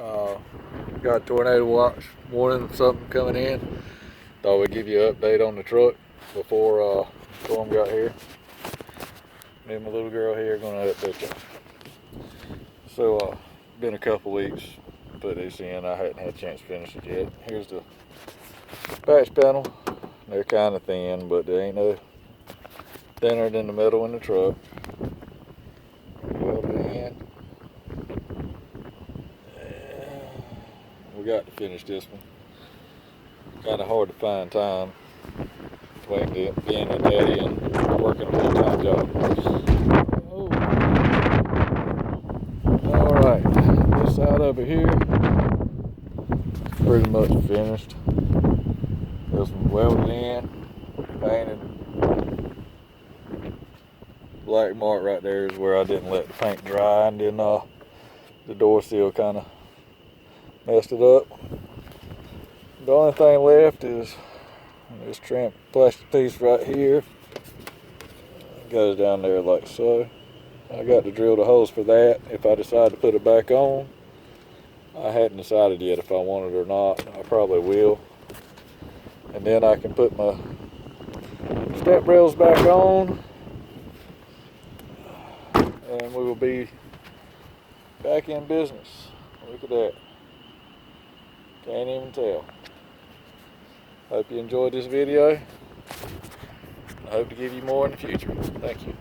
Got a tornado watch warning of something coming in. Thought we'd give you an update on the truck before storm got here. Me and my little girl here are gonna update you. So been a couple weeks put this in. I hadn't had a chance to finish it yet. Here's the patch panel. They're kind of thin, but they ain't no thinner than the metal in the truck. Weld it in. We got to finish this one. Kind of hard to find time between being a daddy and working a full-time job. Oh. All right, this side over here is pretty much finished. This one welded in, painted. Black mark right there is where I didn't let the paint dry, and then the door seal kind of messed it up. The only thing left is this trim plastic piece right here. It goes down there like so. I got to drill the holes for that if I decide to put it back on. I hadn't decided yet if I want it or not. I probably will. And then I can put my step rails back on, and we will be back in business. Look at that. Can't even tell. Hope you enjoyed this video. I hope to give you more in the future. Thank you.